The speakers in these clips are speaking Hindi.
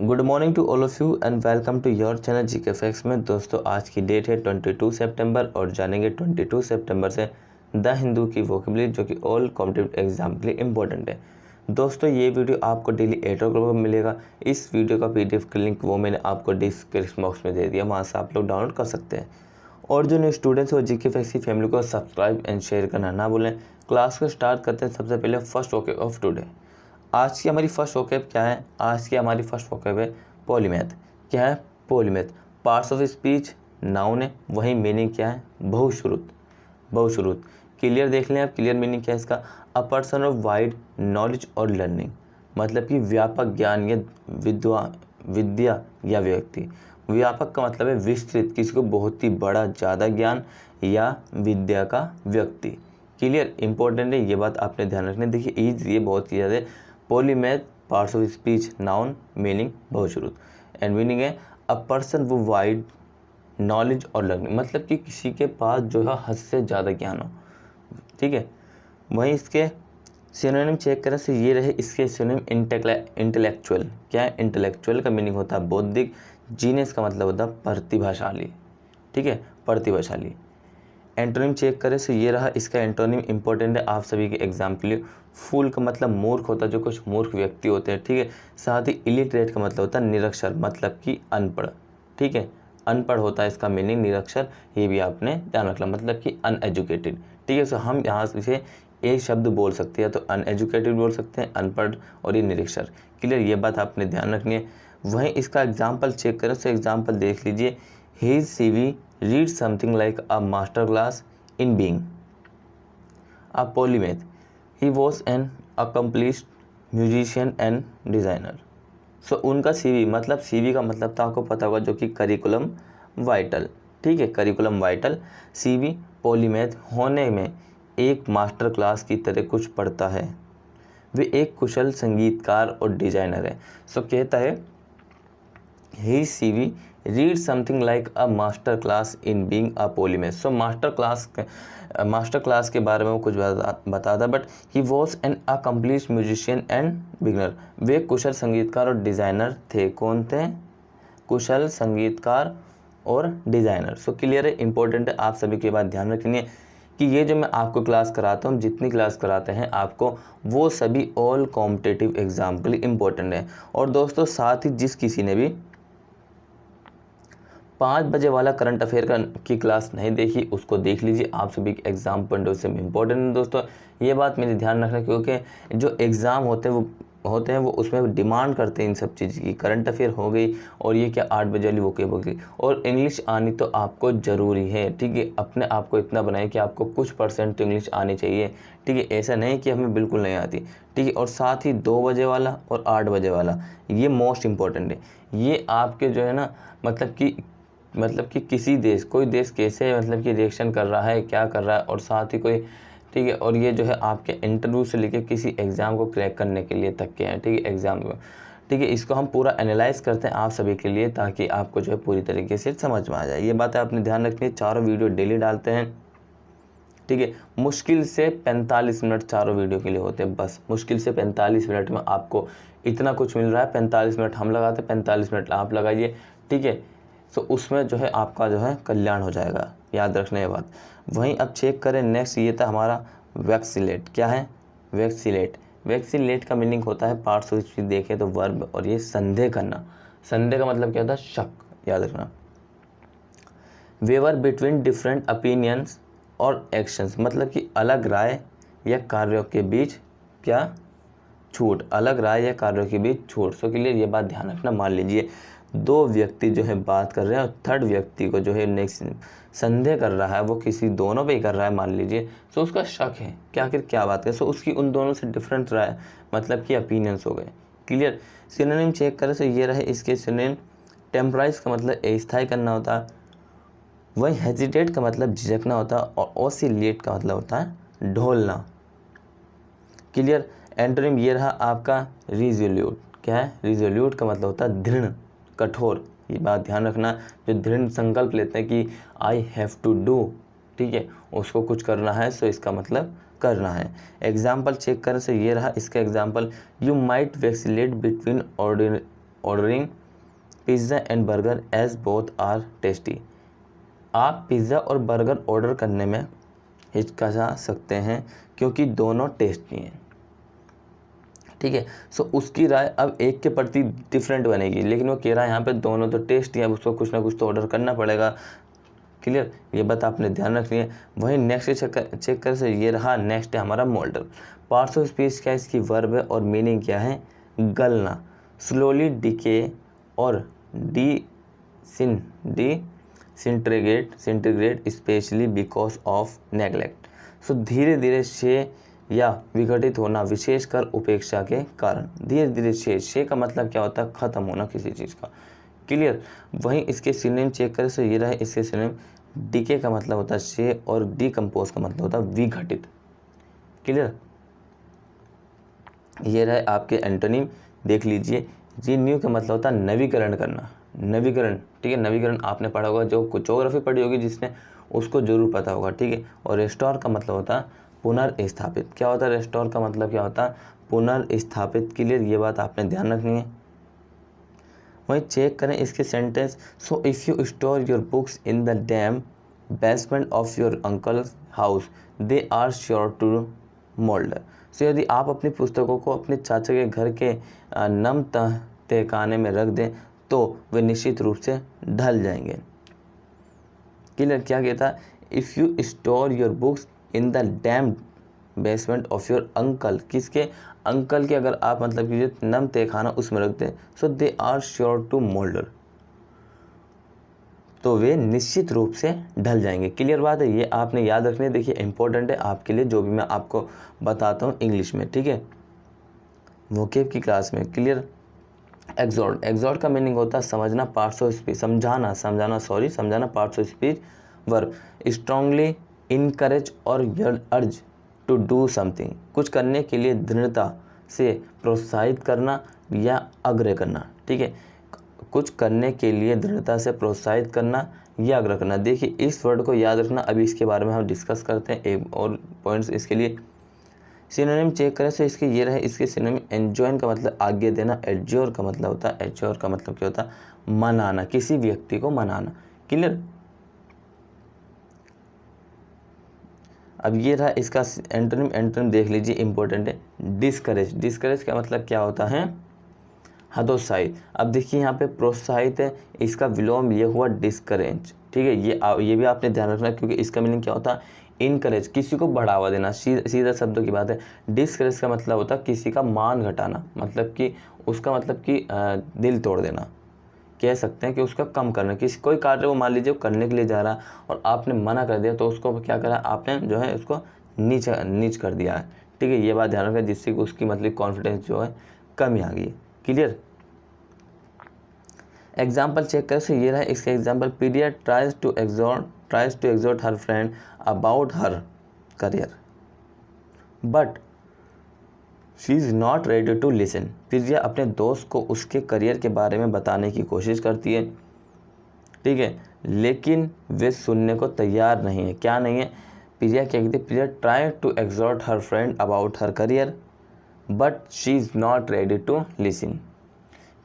Good morning to all of you and welcome to your channel GK facts में। दोस्तों आज की डेट है 22 सितंबर और जानेंगे 22 सितंबर से द हिंदू की वोकेबुलरी जो कि ऑल कॉम्पिटिटिव एग्जाम के लिए इंपॉर्टेंट है। दोस्तों ये वीडियो आपको डेली 8 o'clock पर मिलेगा। इस वीडियो का पीडीएफ का लिंक वो मैंने आपको डिस्क्रिप्शन बॉक्स में दे दिया, वहाँ से आप लोग डाउनलोड कर सकते हैं। और जो न्यू स्टूडेंट्स हो जीके फैक्ट्स की फैमिली को सब्सक्राइब एंड शेयर करना ना भूलें। क्लास को स्टार्ट करते हैं। सबसे पहले फर्स्ट वोकैब ऑफ टुडे। आज की हमारी फर्स्ट वोकैब क्या है? आज की हमारी फर्स्ट वोकैब है पॉलीमैथ। क्या है? Polymath. Parts of speech noun है, वही मीनिंग क्या है? बहुश्रुत। बहुश्रुत क्लियर देख लें आप, क्लियर मीनिंग क्या है इसका? A person of wide knowledge और लर्निंग, मतलब कि व्यापक ज्ञान या विद्या या व्यक्ति। व्यापक का मतलब है विस्तृत, किसी को बहुत ही बड़ा ज़्यादा ज्ञान या विद्या का व्यक्ति। क्लियर, इंपॉर्टेंट है ये बात आपने ध्यान रखनी। देखिए ईज ये बहुत ही ज़्यादा। Polymath parts of speech noun meaning बहुश्रुत एंड मीनिंग है अ पर्सन वो वाइड नॉलेज और लर्निंग, मतलब कि किसी के पास जो है हद से ज़्यादा ज्ञान हो। ठीक है, वहीं इसके सिनोनिम चेक करें तो ये रहे इसके सिनोनिम इंटेलेक्चुअल। क्या है? इंटेलेक्चुअल का मीनिंग होता है बौद्धिक। जीनियस का मतलब होता है प्रतिभाशाली। ठीक है, प्रतिभाशाली। एंटोनिम चेक करें तो ये रहा इसका एंटोनिम, इंपॉर्टेंट है आप सभी के एग्जाम के लिए। फूल का मतलब मूर्ख होता है, जो कुछ मूर्ख व्यक्ति होते हैं। ठीक है, साथ ही इलिटरेट का मतलब होता है निरक्षर, मतलब कि अनपढ़। ठीक है, अनपढ़ होता है इसका मीनिंग निरक्षर, ये भी आपने ध्यान रखना, मतलब कि अनएजुकेटेड। ठीक है, सो हम यहाँ से एक शब्द बोल सकते हैं, तो अनएजुकेटेड बोल सकते हैं, अनपढ़ और ये निरक्षर। क्लियर, ये बात आपने ध्यान रखनी है। वहीं इसका एग्जाम्पल चेक करें तो एग्जाम्पल देख लीजिए। His CV reads something like a master class in being a polymath. He was an accomplished musician and designer. So उनका CV, मतलब CV का मतलब था आपको पता होगा, जो कि करिकुलम वाइटल। ठीक है, करिकुलम वाइटल। CV पॉलीमैथ होने में एक मास्टर क्लास की तरह कुछ पढ़ता है। वे एक कुशल संगीतकार और डिजाइनर है। सो कहता है His CV read something like a master class in being a polymath. So master class के बारे में वो कुछ बताता, but he was an accomplished musician and beginner. वे कुशल संगीतकार और डिज़ाइनर थे। कौन थे? कुशल संगीतकार और डिज़ाइनर। सो क्लियर है, इंपॉर्टेंट है, आप सभी के बात ध्यान रखनी है कि ये जो मैं आपको क्लास कराता हूँ, जितनी क्लास कराते हैं आपको, वो सभी ऑल कॉम्पिटिटिव एग्जाम के लिए इंपॉर्टेंट है। और दोस्तों साथ ही जिस किसी ने भी 5 बजे वाला करंट अफेयर की क्लास नहीं देखी, उसको देख लीजिए, आप सभी के एग्जाम पॉइंट से इंपॉर्टेंट है। दोस्तों ये बात मेरे ध्यान रखना, क्योंकि जो एग्ज़ाम होते हैं वो उसमें डिमांड करते हैं इन सब चीज़ की। करंट अफेयर हो गई और ये क्या 8 बजे वाली वोकेब हो गई, और इंग्लिश आनी तो आपको ज़रूरी है। ठीक है, अपने आप को इतना बनाए कि आपको कुछ परसेंट तो इंग्लिश आनी चाहिए। ठीक है, ऐसा नहीं कि हमें बिल्कुल नहीं आती। ठीक है, और साथ ही 2 बजे वाला और 8 बजे वाला, ये मोस्ट इम्पॉर्टेंट है। ये आपके जो है ना, मतलब कि किसी देश, कोई देश कैसे मतलब कि रिएक्शन कर रहा है, क्या कर रहा है, और साथ ही कोई, ठीक है, और ये जो है आपके इंटरव्यू से लेके किसी एग्ज़ाम को क्रैक करने के लिए तक के हैं। ठीक है, एग्ज़ाम को, ठीक है, इसको हम पूरा एनालाइज करते हैं आप सभी के लिए, ताकि आपको जो है पूरी तरीके से समझ में आ जाए। ये बातें आपने ध्यान रखनी है। चारों वीडियो डेली डालते हैं। ठीक है, मुश्किल से 45 मिनट चारों वीडियो के लिए होते हैं, बस मुश्किल से 45 मिनट में आपको इतना कुछ मिल रहा है। 45 मिनट हम लगाते, 45 मिनट आप लगाइए। ठीक है, तो उसमें जो है आपका जो है कल्याण हो जाएगा, याद रखने ये बात। वहीं अब चेक करें नेक्स्ट, ये था हमारा वैक्सीलेट। क्या है? वैक्सीलेट। वैक्सीलेट का मीनिंग होता है पार्ट्स ऑफ स्पीच देखें तो वर्ब, और ये संदेह करना। संदेह का मतलब क्या होता है? शक, याद रखना। वेवर बिटवीन डिफरेंट ओपिनियंस और एक्शंस, मतलब कि अलग राय या कार्यों के बीच क्या? छूट। अलग राय या कार्यों के बीच छूट। सो के लिए ये बात ध्यान रखना। मान लीजिए 2 व्यक्ति जो है बात कर रहे हैं और थर्ड व्यक्ति को जो है नेक्स्ट संदेह कर रहा है, वो किसी दोनों पे ही कर रहा है मान लीजिए, सो उसका शक है कि आखिर क्या बात है। सो उसकी उन दोनों से डिफरेंट राय, मतलब कि ओपिनियंस हो गए। क्लियर। सिनोनिम चेक करें तो ये रहे इसके सिनोनिम। टेम्पराइज का मतलब अस्थायी करना होता है, वही हेजिटेट का मतलब झिझकना होता है, और ओसिलेट का मतलब होता है ढोलना। क्लियर। एंटोनिम ये रहा आपका रिजोल्यूट। क्या है? रिजोल्यूट का मतलब होता है दृढ़, कठोर। ये बात ध्यान रखना, जो दृढ़ संकल्प लेते हैं कि आई हैव टू डू, ठीक है, उसको कुछ करना है, सो इसका मतलब करना है। एग्जाम्पल चेक करें तो ये रहा इसका example. You might vacillate between ordering pizza and burger as both are tasty. आप पिज़्ज़ा और बर्गर ऑर्डर करने में हिचकिचा सकते हैं क्योंकि दोनों टेस्टी हैं। ठीक है, सो उसकी राय अब एक के प्रति डिफरेंट बनेगी, लेकिन वो कह रहा है यहाँ पे दोनों तो टेस्टी है, अब उसको कुछ ना कुछ तो ऑर्डर करना पड़ेगा। क्लियर, ये बात आपने ध्यान रखनी है। वहीं नेक्स्ट चेक कर से ये रहा, नेक्स्ट है हमारा मोल्डर। पार्ट्स ऑफ स्पीच क्या है, इसकी वर्ब है और मीनिंग क्या है, गलना, स्लोली डिके और डिसिंटीग्रेट स्पेशली बिकॉज ऑफ नेगलेक्ट। सो धीरे धीरे क्षय या विघटित होना, विशेषकर उपेक्षा के कारण। धीरे धीरे क्षय का मतलब क्या होता है, खत्म होना किसी चीज़ का। क्लियर, वहीं इसके सिनोनिम चेक करें तो ये रहा इसके सिनोनिम। डीके का मतलब होता है क्षय और डिकम्पोज का मतलब होता है विघटित। क्लियर, ये रहे आपके एंटोनिम, देख लीजिए। रीन्यू का मतलब होता है नवीकरण करना, नवीकरण। ठीक है, नवीकरण आपने पढ़ा होगा, जो ज्योग्राफी पढ़ी होगी जिसने उसको जरूर पता होगा। ठीक है, और रेस्टोर का मतलब होता है पुनर्स्थापित। क्या होता है रेस्टोर का मतलब, क्या होता है पुनर्स्थापित। क्लियर, ये बात आपने ध्यान रखनी है। वहीं चेक करें इसके sentence. So if you store your books in the damp basement of your uncle's house they are sure to moulder. So यदि आप अपनी पुस्तकों को अपने चाचा के घर के नम तहखाने में रख दें तो वे निश्चित रूप से ढल जाएंगे। क्लियर, क्या कहता है, if you store your books in the damp basement of your uncle, किसके अंकल के अगर आप मतलब कीजिए नम तहखाना उसमें रख दें, so they are sure to moulder, तो वे निश्चित रूप से ढल जाएंगे। क्लियर बात है, ये आपने याद रखनी है। देखिए इंपॉर्टेंट है आपके लिए जो भी मैं आपको बताता हूँ इंग्लिश में। ठीक है, वोकेब की क्लास में। क्लियर, एग्जॉर्ट, एग्जॉर्ट का मीनिंग होता है समझना, पार्ट्स ऑफ स्पीच, समझाना parts of speech. Verb, strongly encourage और अर्ज टू डू समथिंग, कुछ करने के लिए दृढ़ता से प्रोत्साहित करना या आग्रह करना। ठीक है, कुछ करने के लिए दृढ़ता से प्रोत्साहित करना या आग्रह करना। देखिए इस वर्ड को याद रखना, अभी इसके बारे में हम डिस्कस करते हैं एक और पॉइंट्स इसके लिए। सिनोनिम चेक करें तो इसके ये रहे, इसके सिनोनिम एंजॉइन का मतलब आज्ञा देना, एड्योर का मतलब होता है, एड्योर का मतलब क्या होता है, मनाना, किसी व्यक्ति को मनाना। क्लियर, अब ये रहा इसका एंटोनिम, एंटोनिम देख लीजिए इंपॉर्टेंट है, डिस्करेज। डिस्करेज का मतलब क्या होता है, हतोत्साहित। अब देखिए यहाँ पे प्रोत्साहित है, इसका विलोम ये हुआ डिस्करेज। ठीक है, ये भी आपने ध्यान रखना, क्योंकि इसका मीनिंग क्या होता है, इनकरेज, किसी को बढ़ावा देना। सीधा शब्दों की बात है। डिस्करेज का मतलब होता है किसी का मान घटाना, मतलब कि उसका मतलब कि दिल तोड़ देना, कह सकते हैं कि उसका कम करना। किसी कोई कार्य वो मान लीजिए करने के लिए जा रहा है और आपने मना कर दिया, तो उसको क्या करा आपने, जो है उसको नीच कर दिया है। ठीक है, ये बात ध्यान रखें, जिससे कि उसकी मतलब कॉन्फिडेंस जो है कमी आ गई। क्लियर, एग्जाम्पल चेक कर, ये रहा इसका example. Priya tries to exhort her friend about her career but she is not ready to listen. Priya अपने दोस्त को उसके करियर के बारे में बताने की कोशिश करती है, ठीक है, लेकिन वे सुनने को तैयार नहीं है। क्या नहीं है, प्रिया क्या कहती है, Priya try to exhort her friend about her career but she is not ready to listen.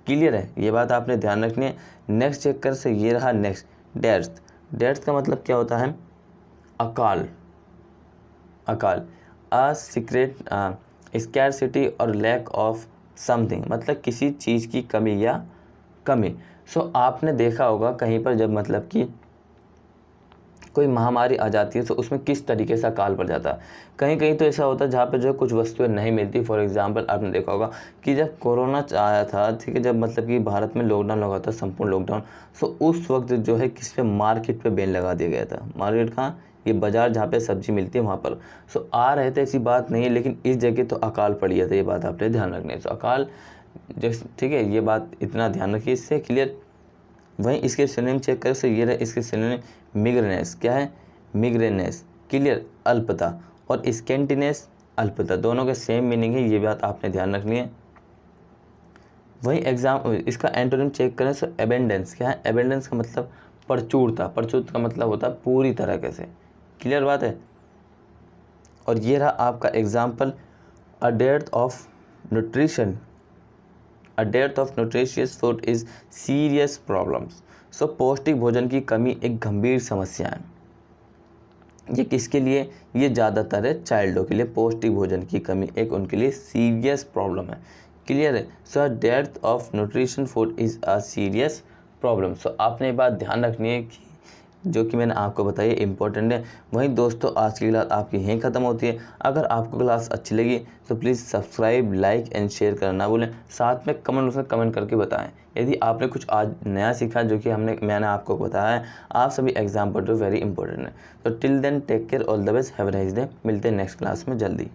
Clear है, ये बात आपने ध्यान रखनी है। नेक्स्ट चेक कर से ये रहा नेक्स्ट, डेथ। डेथ का मतलब क्या होता है, अकाल, अकाल, अ सीक्रेट स्कैरसिटी और लैक ऑफ समथिंग, मतलब किसी चीज़ की कमी या कमी। सो आपने देखा होगा कहीं पर जब मतलब कि कोई महामारी आ जाती है तो उसमें किस तरीके से अकाल पड़ जाता है। कहीं कहीं तो ऐसा होता है जहाँ पे जो है कुछ वस्तुएं नहीं मिलती। फॉर एग्जांपल आपने देखा होगा कि जब कोरोना आया था, ठीक है, जब मतलब कि भारत में लॉकडाउन लगा था, संपूर्ण लॉकडाउन, सो उस वक्त जो है किस पे, मार्केट पे बैन लगा दिया गया था। मार्केट कहाँ, ये बाज़ार जहाँ पे सब्जी मिलती है वहाँ पर। सो आ रहे थे, ऐसी बात नहीं है, लेकिन इस जगह तो अकाल पड़ गया था। ये बात आपने ध्यान रखनी है। तो अकाल जैसे, ठीक है, ये बात इतना ध्यान रखिए, इससे क्लियर। वहीं इसके सिनोनिम चेक करें तो ये रहे इसके सिनोनिम, मिग्रेनेस। क्या है, मिग्रेनेस। क्लियर, अल्पता, और स्केंटिनेस, अल्पता, दोनों के सेम मीनिंग है, ये बात आपने ध्यान रखनी है। वहीं इसका एंटोनिम चेक करें तो एबेंडेंस। क्या है, एबेंडेंस का मतलब प्रचुरता। प्रचुरता का मतलब होता है पूरी तरह से। क्लियर बात है। और ये रहा आपका example, a depth of nutrition a death of nutritious food is serious problems. So पौष्टिक भोजन की कमी एक गंभीर समस्या है। ये किसके लिए? ये ज़्यादातर है चाइल्डों के लिए। पौष्टिक भोजन की कमी एक उनके लिए सीरियस प्रॉब्लम है। क्लियर है? So death of nutrition food is a serious problem. So आपने ये बात ध्यान रखनी है कि जो कि मैंने आपको बताई इंपॉर्टेंट है। वहीं दोस्तों आज की क्लास आपकी यहीं ख़त्म होती है। अगर आपको क्लास अच्छी लगी तो please subscribe, like and share करना ना भूलें। साथ में कमेंट बॉक्स में कमेंट करके बताएं यदि आपने कुछ आज नया सीखा जो कि मैंने आपको बताया है। आप सभी एग्जाम पढ़ रहे हो, वेरी इंपॉर्टेंट है। तो till then take care, all the best, have a nice day. मिलते हैं नेक्स्ट क्लास में जल्दी।